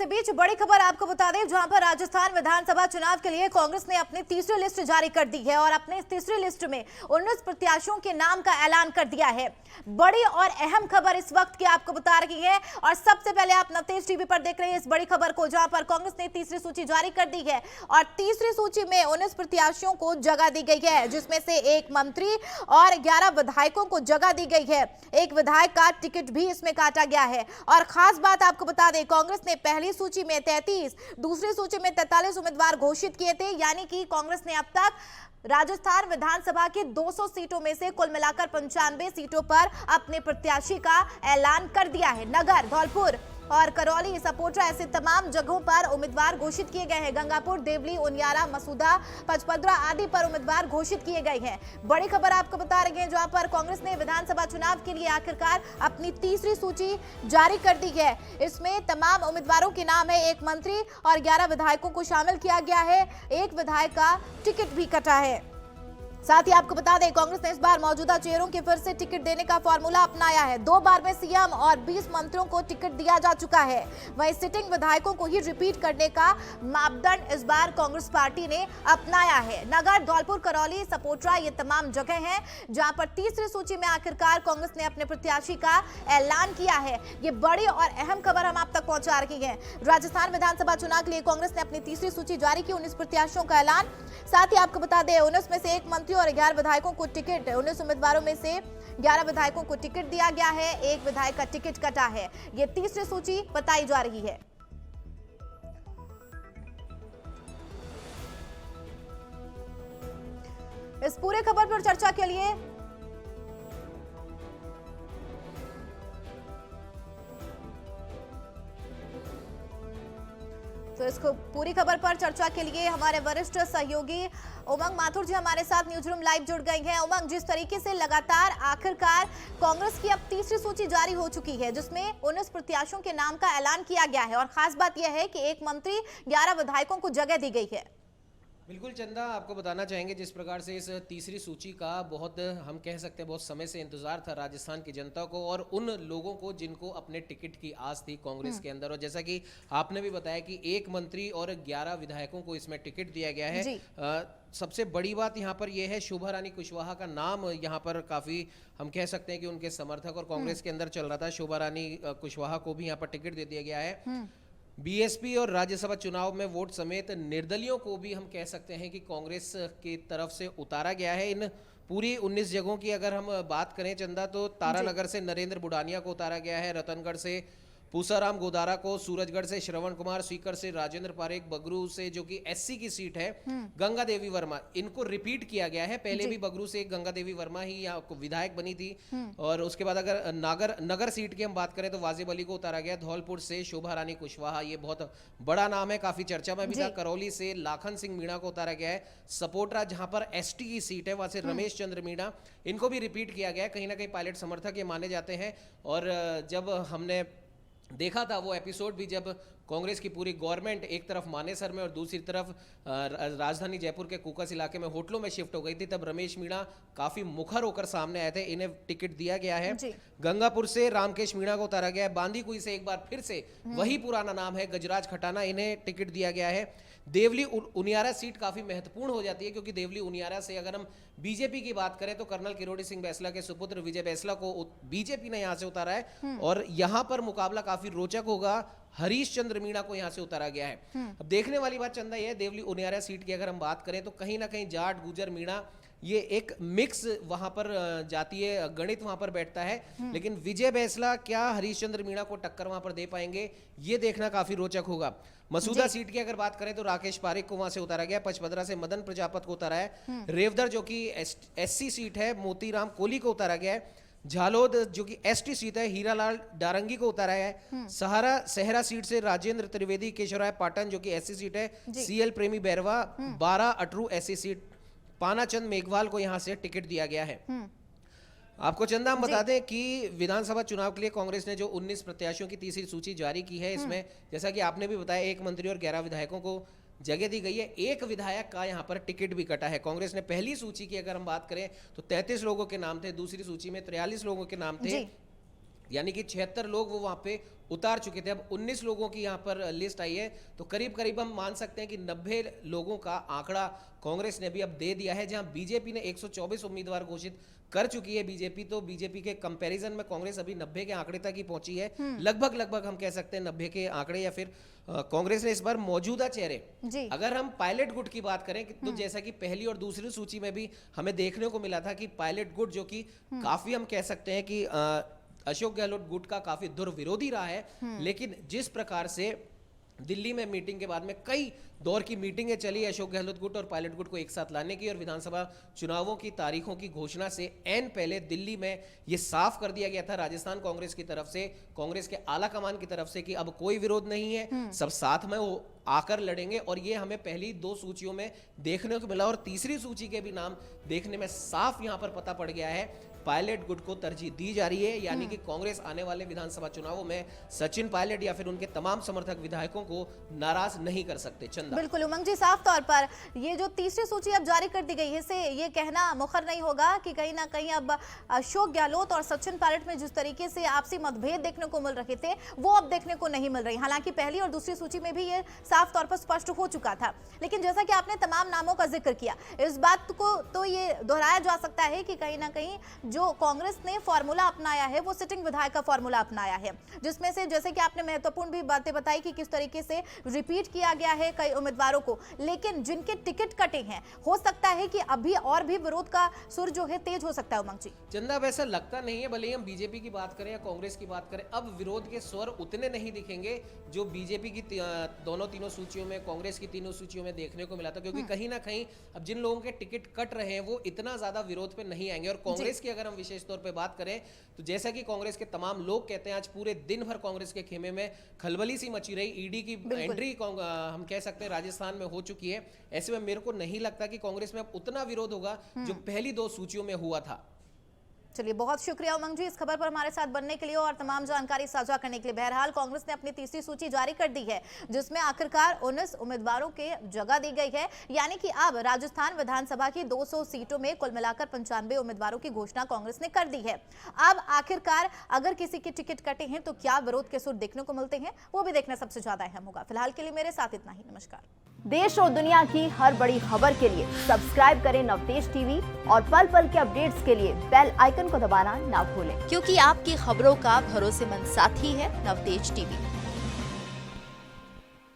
बीच बड़ी खबर आपको बता दें, जहां पर राजस्थान विधानसभा चुनाव के लिए कांग्रेस ने अपनी तीसरी लिस्ट जारी कर दी है और अपने इस तीसरी लिस्ट में 19 प्रत्याशियों के नाम का ऐलान कर दिया है। बड़ी और अहम खबर इस वक्त की आपको बता रही है और सबसे पहले आप नवतेज टीवी पर देख रहे हैं इस बड़ी खबर को, जहां पर कांग्रेस ने तीसरी सूची जारी कर दी है और तीसरी सूची में 19 प्रत्याशियों को जगह दी गई है, जिसमें से एक मंत्री और 11 विधायकों को जगह दी गई है। एक विधायक का टिकट भी इसमें काटा गया है और खास बात आपको बता दें, कांग्रेस ने पहली सूची में 33, दूसरी सूची में 43 उम्मीदवार घोषित किए थे। यानी कि कांग्रेस ने अब तक राजस्थान विधानसभा की 200 सीटों में से कुल मिलाकर 95 सीटों पर अपने प्रत्याशी का ऐलान कर दिया है। नगर, धौलपुर और करौली, सपोटा ऐसे तमाम जगहों पर उम्मीदवार घोषित किए गए हैं। गंगापुर, देवली, उनियारा, मसूदा, पचपदरा आदि पर उम्मीदवार घोषित किए गए हैं। बड़ी खबर आपको बता रहे हैं, जहां पर कांग्रेस ने विधानसभा चुनाव के लिए आखिरकार अपनी तीसरी सूची जारी कर दी है। इसमें तमाम उम्मीदवारों के नाम है, एक मंत्री और 11 विधायकों को शामिल किया गया है। एक विधायक का टिकट भी कटा है। साथ ही आपको बता दें, कांग्रेस ने इस बार मौजूदा चेहरों के फिर से टिकट देने का फॉर्मूला अपनाया है। 2 बार में सीएम और 20 मंत्रियों को टिकट दिया जा चुका है। वहीं सिटिंग विधायकों को ही रिपीट करने का मापदंड इस बार कांग्रेस पार्टी ने अपनाया है। नगर, धौलपुर, करौली, सपोटा ये तमाम जगह हैं जहां पर तीसरी सूची में आखिरकार कांग्रेस ने अपने प्रत्याशी का ऐलान किया है। ये बड़ी और अहम खबर हम आप तक पहुंचा रही है। राजस्थान विधानसभा चुनाव के लिए कांग्रेस ने अपनी तीसरी सूची जारी की, 19 प्रत्याशियों का ऐलान। साथ ही आपको बता दें, 19 में से एक मंत्री और 11 विधायकों को टिकट, 19 उम्मीदवारों में से 11 विधायकों को टिकट दिया गया है। एक विधायक का टिकट कटा है। यह तीसरी सूची बताई जा रही है। इस पूरे खबर पर चर्चा के लिए तो इसको पूरी खबर पर चर्चा के लिए हमारे वरिष्ठ सहयोगी उमंग माथुर जी हमारे साथ न्यूज रूम लाइव जुड़ गए हैं। उमंग, जिस तरीके से लगातार आखिरकार कांग्रेस की अब तीसरी सूची जारी हो चुकी है, जिसमें 19 प्रत्याशियों के नाम का ऐलान किया गया है और खास बात यह है कि एक मंत्री, 11 विधायकों को जगह दी गई है। बिल्कुल चंदा, आपको बताना चाहेंगे जिस प्रकार से इस तीसरी सूची का बहुत, हम कह सकते हैं बहुत समय से इंतजार था राजस्थान की जनता को और उन लोगों को जिनको अपने टिकट की आस थी कांग्रेस के अंदर। और जैसा कि आपने भी बताया कि एक मंत्री और 11 विधायकों को इसमें टिकट दिया गया है। सबसे बड़ी बात यहाँ पर यह है, शोभा रानी कुशवाहा का नाम यहाँ पर काफी, हम कह सकते हैं कि उनके समर्थक और कांग्रेस के अंदर चल रहा था। शोभा रानी कुशवाहा को भी यहाँ पर टिकट दे दिया गया है। बीएसपी और राज्यसभा चुनाव में वोट समेत निर्दलियों को भी हम कह सकते हैं कि कांग्रेस की तरफ से उतारा गया है। इन पूरी 19 जगहों की अगर हम बात करें चंदा, तो तारानगर से नरेंद्र बुडानिया को उतारा गया है, रतनगढ़ से पूसाराम गोदारा को, सूरजगढ़ से श्रवण कुमार, सीकर से राजेंद्र पारेख, बगरू से जो कि एससी की सीट है गंगा देवी वर्मा, इनको रिपीट किया गया है। पहले भी बगरू से गंगा देवी वर्मा ही यहाँ विधायक बनी थी। और उसके बाद अगर नगर सीट की हम बात करें तो वाजिब अली को उतारा गया। धौलपुर से शोभा रानी कुशवाहा, ये बहुत बड़ा नाम है, काफी चर्चा में भी था। करौली से लाखन सिंह मीणा को उतारा गया है। सपोटा, जहां पर एसटी की सीट है, वहां से रमेश चंद्र मीणा, इनको भी रिपीट किया गया है। कहीं ना कहीं पायलट समर्थक ये माने जाते हैं। और जब हमने देखा था वो एपिसोड भी, जब कांग्रेस की पूरी गवर्नमेंट एक तरफ मानेसर में और दूसरी तरफ राजधानी जयपुर के कुकस इलाके में होटलों में शिफ्ट हो गई थी, तब रमेश मीणा काफी मुखर होकर सामने आए थे। इन्हें टिकट दिया गया है। गंगापुर से रामकेश मीणा को उतारा गया है। बांदीकुई से एक बार फिर से वही पुराना नाम है गजराज खटाना, इन्हें टिकट दिया गया है। देवली उनियारा सीट काफी महत्वपूर्ण हो जाती है, क्योंकि देवली उनियारा से अगर हम बीजेपी की बात करें तो कर्नल किरोड़ी सिंह बैंसला के सुपुत्र विजय बैंसला को बीजेपी ने यहां से उतारा है और यहां पर मुकाबला काफी रोचक होगा। हरीश चंद्र मीणा को यहां से उतारा गया है। अब देखने वाली बात चंदा यह है, देवली उनियारा सीट की अगर हम बात करें तो कहीं ना कहीं जाट, गुजर, मीणा, ये एक मिक्स वहां पर जातीय गणित वहां पर बैठता है। लेकिन विजय बैंसला क्या हरीश चंद्र मीणा को टक्कर वहां पर दे पाएंगे, ये देखना काफी रोचक होगा। मसूदा सीट की अगर बात करें तो राकेश पारेख को वहां से उतारा गया। पचपदरा से मदन प्रजापत को उतारा है। रेवदर जो कि एससी सीट है, मोतीराम कोहली को उतारा गया है। झालोद जो कि एसटी सीट है, हीरालाल डारंगी को उतारा है। सहरा सीट से राजेंद्र त्रिवेदी, केशवराय पाटन जो कि एससी सीट है, सीएल प्रेमी बैरवा, 12 अटरू एससी सीट, पानाचंद मेघवाल को यहां से टिकट दिया गया है। आपको चंदा हम बता दें कि विधानसभा चुनाव के लिए कांग्रेस ने जो 19 प्रत्याशियों की तीसरी सूची जारी की है, इसमें जैसा कि आपने भी बताया, एक मंत्री और 11 विधायकों को जगह दी गई है। एक विधायक का यहां पर टिकट भी कटा है। कांग्रेस ने पहली सूची की अगर हम बात करें तो 33 लोगों के नाम थे, दूसरी सूची में 43 लोगों के नाम थे। यानी कि 76 लोग वो वहाँ पे उतार चुके थे। अब 19 लोगों की यहाँ पर लिस्ट आई है, तो करीब करीब हम मान सकते हैं कि 90 लोगों का आंकड़ा कांग्रेस ने अभी अब दे दिया है। जहां बीजेपी ने 124 उम्मीदवार घोषित कर चुकी है बीजेपी, तो बीजेपी के कंपैरिजन में कांग्रेस अभी 90 के आंकड़े तक ही पहुंची है। लगभग हम कह सकते हैं 90 के आंकड़े, या फिर कांग्रेस ने इस बार मौजूदा चेहरे जी। अगर हम पायलट गुट की बात करें तो जैसा कि पहली और दूसरी सूची में भी हमें देखने को मिला था कि पायलट गुट जो कि काफी हम कह सकते हैं कि अशोक गहलोत गुट का काफी दुर्विरोधी रहा है, लेकिन जिस प्रकार से दिल्ली में मीटिंग के बाद में कई दौर की मीटिंगें चली अशोक गहलोत गुट और पायलट गुट को एक साथ लाने की, और विधानसभा चुनावों की तारीखों की घोषणा से एन पहले दिल्ली में ये साफ कर दिया गया था राजस्थान कांग्रेस की तरफ से, कांग्रेस के आला कमान की तरफ से, कि अब कोई विरोध नहीं है, सब साथ में वो आकर लड़ेंगे। और ये हमें पहली दो सूचियों में देखने को मिला, और तीसरी सूची के भी नाम देखने में साफ यहां पर पता पड़ गया है पायलट गुट को तरजीह दी जा रही है। यानी कि कांग्रेस आने वाले विधानसभा चुनावों में सचिन पायलट या फिर उनके तमाम समर्थक विधायकों को नाराज नहीं कर सकते। चंदा, बिल्कुल उमंग जी, साफ तौर पर ये जो तीसरी सूची अब जारी कर दी गई है, इससे ये कहना मुखर नहीं होगा कि कहीं ना कहीं अब अशोक गहलोत और सचिन पायलट में जिस तरीके से आपसी मतभेद देखने को मिल रहे थे वो अब देखने को नहीं मिल रही। हालांकि पहली और दूसरी सूची में भी ये साफ तौर पर स्पष्ट हो चुका था, लेकिन जैसा कि आपने तमाम नामों का जिक्र किया, इस बात को तो ये दोहराया जा सकता है कि कहीं ना कहीं जो कांग्रेस ने फॉर्मूला अपनाया है वो सिटिंग विधायक का फॉर्मूला अपनाया है, जिसमें से जैसे कि आपने महत्वपूर्ण भी बातें बताई कि किस तरीके से रिपीट किया गया है कई उम्मीदवारों को, लेकिन जिनके टिकट कटे हैं हो सकता है कि अभी और भी विरोध का सुर जो है तेज हो सकता है। उमंग जी, चंदा, वैसा लगता नहीं है, भले ही हम बीजेपी की बात करें या कांग्रेस की बात करें, अब विरोध के स्वर उतने नहीं दिखेंगे जो बीजेपी की दोनों तीनों सूचियों में, कांग्रेस की तीनों सूचियों में देखने को मिला था, क्योंकि कहीं ना कहीं अब जिन लोगों के टिकट कट रहे हैं वो इतना ज्यादा विरोध पे नहीं आएंगे। और कांग्रेस की अगर हम विशेष तौर पे बात करें तो जैसा कि कांग्रेस के तमाम लोग कहते हैं, आज पूरे दिन भर कांग्रेस के खेमे में खलबली सी मची रही, ईडी की एंट्री हम कह सकते हैं राजस्थान में हो चुकी है। ऐसे में मेरे को नहीं लगता कि कांग्रेस में अब उतना विरोध होगा जो पहली दो सूचियों में हुआ था। चलिए, बहुत शुक्रिया उमंग जी इस खबर पर हमारे साथ बनने के लिए और तमाम जानकारी साझा करने के लिए। बहरहाल कांग्रेस ने अपनी तीसरी सूची जारी कर दी है, जिसमें आखिरकार 19 उम्मीदवारों के जगह दी गई है। यानी कि अब राजस्थान विधानसभा की 200 सीटों में कुल मिलाकर 95 उम्मीदवारों की घोषणा कांग्रेस ने कर दी है। अब आखिरकार अगर किसी के टिकट कटे हैं तो क्या विरोध के सुर देखने को मिलते हैं, वो भी देखना सबसे ज्यादा अहम होगा। फिलहाल के लिए मेरे साथ इतना ही। नमस्कार। देश और दुनिया की हर बड़ी खबर के लिए सब्सक्राइब करें नवतेज टीवी और पल पल के अपडेट्स के लिए बेल आइकन को दबाना ना भूलें, क्योंकि आपकी खबरों का भरोसेमंद साथी है नवतेज टीवी।